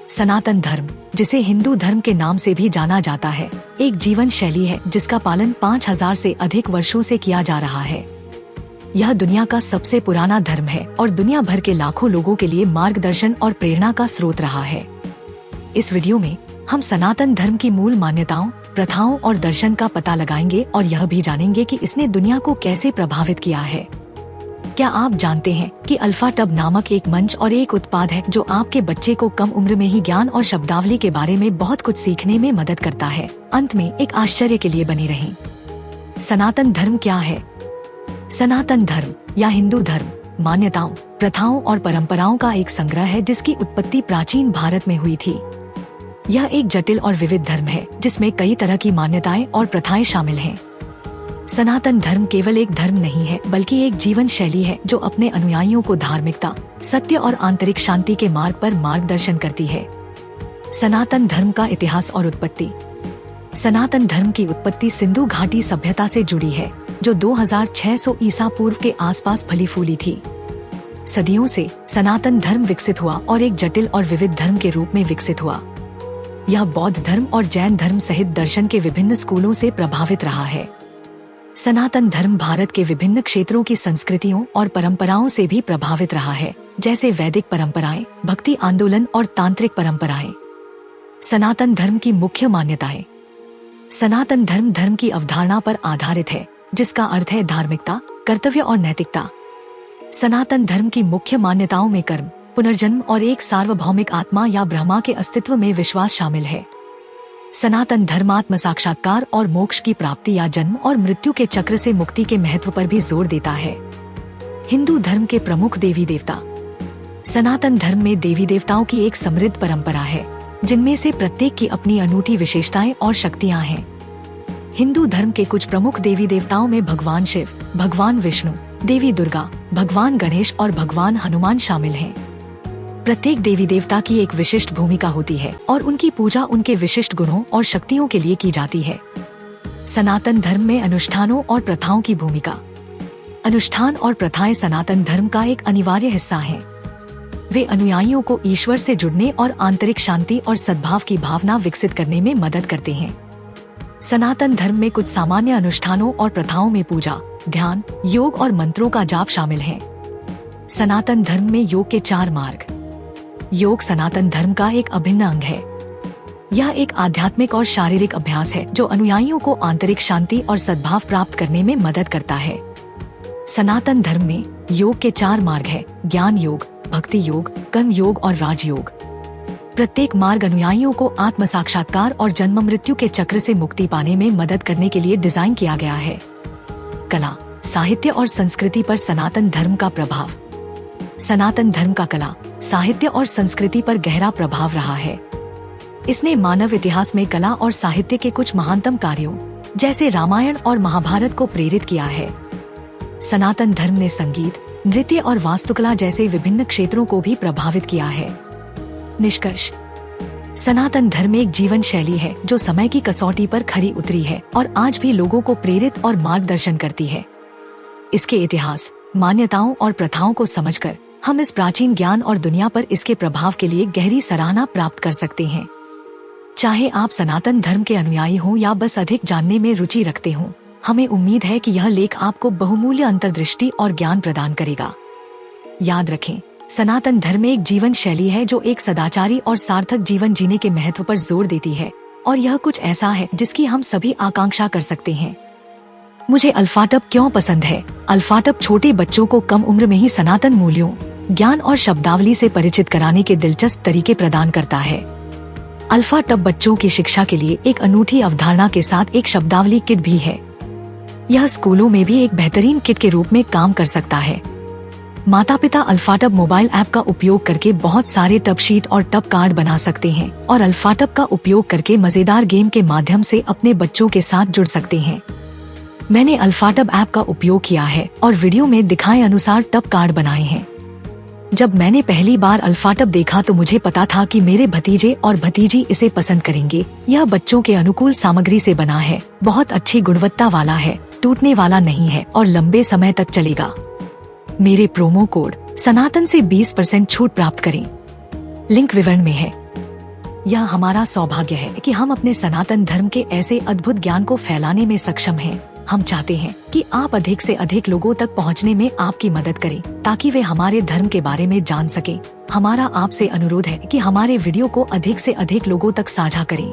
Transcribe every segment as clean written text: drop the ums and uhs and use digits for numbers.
सनातन धर्म, जिसे हिंदू धर्म के नाम से भी जाना जाता है, एक जीवन शैली है जिसका पालन 5000 से अधिक वर्षों से किया जा रहा है। यह दुनिया का सबसे पुराना धर्म है और दुनिया भर के लाखों लोगों के लिए मार्गदर्शन और प्रेरणा का स्रोत रहा है। इस वीडियो में हम सनातन धर्म की मूल मान्यताओं, प्रथाओं और दर्शन का पता लगाएंगे और यह भी जानेंगे कि इसने दुनिया को कैसे प्रभावित किया है। क्या आप जानते हैं कि अल्फा टब नामक एक मंच और एक उत्पाद है जो आपके बच्चे को कम उम्र में ही ज्ञान और शब्दावली के बारे में बहुत कुछ सीखने में मदद करता है। अंत में एक आश्चर्य के लिए बने रहें। सनातन धर्म क्या है? सनातन धर्म या हिंदू धर्म मान्यताओं, प्रथाओं और परंपराओं का एक संग्रह है जिसकी उत्पत्ति प्राचीन भारत में हुई थी। यह एक जटिल और विविध धर्म है जिसमें कई तरह की मान्यताएं और प्रथाएं शामिल हैं। सनातन धर्म केवल एक धर्म नहीं है बल्कि एक जीवन शैली है जो अपने अनुयायियों को धार्मिकता, सत्य और आंतरिक शांति के मार्ग पर मार्गदर्शन करती है। सनातन धर्म का इतिहास और उत्पत्ति। सनातन धर्म की उत्पत्ति सिंधु घाटी सभ्यता से जुड़ी है जो 2600 ईसा पूर्व के आसपास फली फूली थी। सदियों से सनातन धर्म विकसित हुआ और एक जटिल और विविध धर्म के रूप में विकसित हुआ। यह बौद्ध धर्म और जैन धर्म सहित दर्शन के विभिन्न स्कूलों से प्रभावित रहा है। सनातन धर्म भारत के विभिन्न क्षेत्रों की संस्कृतियों और परंपराओं से भी प्रभावित रहा है, जैसे वैदिक परंपराएं, भक्ति आंदोलन और तांत्रिक परंपराएं। सनातन धर्म की मुख्य मान्यताएं। सनातन धर्म धर्म की अवधारणा पर आधारित है जिसका अर्थ है धार्मिकता, कर्तव्य और नैतिकता। सनातन धर्म की मुख्य मान्यताओं में कर्म, पुनर्जन्म और एक सार्वभौमिक आत्मा या ब्रह्मा के अस्तित्व में विश्वास शामिल है। सनातन धर्म आत्म साक्षात्कार और मोक्ष की प्राप्ति या जन्म और मृत्यु के चक्र से मुक्ति के महत्व पर भी जोर देता है। हिंदू धर्म के प्रमुख देवी देवता। सनातन धर्म में देवी देवताओं की एक समृद्ध परंपरा है जिनमें से प्रत्येक की अपनी अनूठी विशेषताएं और शक्तियां हैं। हिंदू धर्म के कुछ प्रमुख देवी देवताओं में भगवान शिव, भगवान विष्णु, देवी दुर्गा, भगवान गणेश और भगवान हनुमान शामिल हैं। प्रत्येक देवी देवता की एक विशिष्ट भूमिका होती है और उनकी पूजा उनके विशिष्ट गुणों और शक्तियों के लिए की जाती है। सनातन धर्म में अनुष्ठानों और प्रथाओं की भूमिका। अनुष्ठान और प्रथाएं सनातन धर्म का एक अनिवार्य हिस्सा हैं। वे अनुयायियों को ईश्वर से जुड़ने और आंतरिक शांति और सद्भाव की भावना विकसित करने में मदद करते हैं। सनातन धर्म में कुछ सामान्य अनुष्ठानों और प्रथाओं में पूजा, ध्यान, योग और मंत्रों का जाप शामिल है। सनातन धर्म में योग के 4 मार्ग। योग सनातन धर्म का एक अभिन्न अंग है। यह एक आध्यात्मिक और शारीरिक अभ्यास है जो अनुयायियों को आंतरिक शांति और सद्भाव प्राप्त करने में मदद करता है। सनातन धर्म में योग के 4 मार्ग है: ज्ञान योग, भक्ति योग, कर्म योग और राजयोग। प्रत्येक मार्ग अनुयायियों को आत्म साक्षात्कार और जन्म मृत्यु के चक्र से मुक्ति पाने में मदद करने के लिए डिजाइन किया गया है। कला, साहित्य और संस्कृति पर सनातन धर्म का प्रभाव। सनातन धर्म का कला, साहित्य और संस्कृति पर गहरा प्रभाव रहा है। इसने मानव इतिहास में कला और साहित्य के कुछ महानतम कार्यों जैसे रामायण और महाभारत को प्रेरित किया है। सनातन धर्म ने संगीत, नृत्य और वास्तुकला जैसे विभिन्न क्षेत्रों को भी प्रभावित किया है। निष्कर्ष: सनातन धर्म एक जीवन शैली है जो समय की कसौटी पर खरी उतरी है और आज भी लोगों को प्रेरित और मार्गदर्शन करती है। इसके इतिहास, मान्यताओं और प्रथाओं को समझकर हम इस प्राचीन ज्ञान और दुनिया पर इसके प्रभाव के लिए गहरी सराहना प्राप्त कर सकते हैं। चाहे आप सनातन धर्म के अनुयायी हों या बस अधिक जानने में रुचि रखते हों, हमें उम्मीद है कि यह लेख आपको बहुमूल्य अंतर्दृष्टि और ज्ञान प्रदान करेगा। याद रखें, सनातन धर्म एक जीवन शैली है जो एक सदाचारी और सार्थक जीवन जीने के महत्व पर जोर देती है और यह कुछ ऐसा है जिसकी हम सभी आकांक्षा कर सकते हैं। मुझे अल्फा टब क्यों पसंद है? अल्फा टब छोटे बच्चों को कम उम्र में ही सनातन मूल्यों, ज्ञान और शब्दावली से परिचित कराने के दिलचस्प तरीके प्रदान करता है। अल्फा टब बच्चों की शिक्षा के लिए एक अनूठी अवधारणा के साथ एक शब्दावली किट भी है। यह स्कूलों में भी एक बेहतरीन किट के रूप में काम कर सकता है। माता पिता अल्फा टब मोबाइल ऐप का उपयोग करके बहुत सारे टब शीट और टब कार्ड बना सकते हैं और अल्फा टब का उपयोग करके मजेदार गेम के माध्यम से अपने बच्चों के साथ जुड़ सकते हैं। मैंने अल्फा टब ऐप का उपयोग किया है और वीडियो में दिखाए अनुसार टब कार्ड बनाए हैं। जब मैंने पहली बार अल्फा टब देखा तो मुझे पता था कि मेरे भतीजे और भतीजी इसे पसंद करेंगे। यह बच्चों के अनुकूल सामग्री से बना है, बहुत अच्छी गुणवत्ता वाला है, टूटने वाला नहीं है और लंबे समय तक चलेगा। मेरे प्रोमो कोड सनातन से 20% छूट प्राप्त करें। लिंक विवरण में है। यह हमारा सौभाग्य है कि हम अपने सनातन धर्म के ऐसे अद्भुत ज्ञान को फैलाने में सक्षम हैं। हम चाहते हैं कि आप अधिक से अधिक लोगों तक पहुंचने में आपकी मदद करें ताकि वे हमारे धर्म के बारे में जान सके। हमारा आपसे अनुरोध है कि हमारे वीडियो को अधिक से अधिक लोगों तक साझा करें।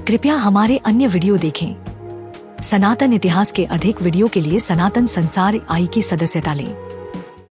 कृपया हमारे अन्य वीडियो देखें। सनातन इतिहास के अधिक वीडियो के लिए सनातन संसार आई की सदस्यता लें।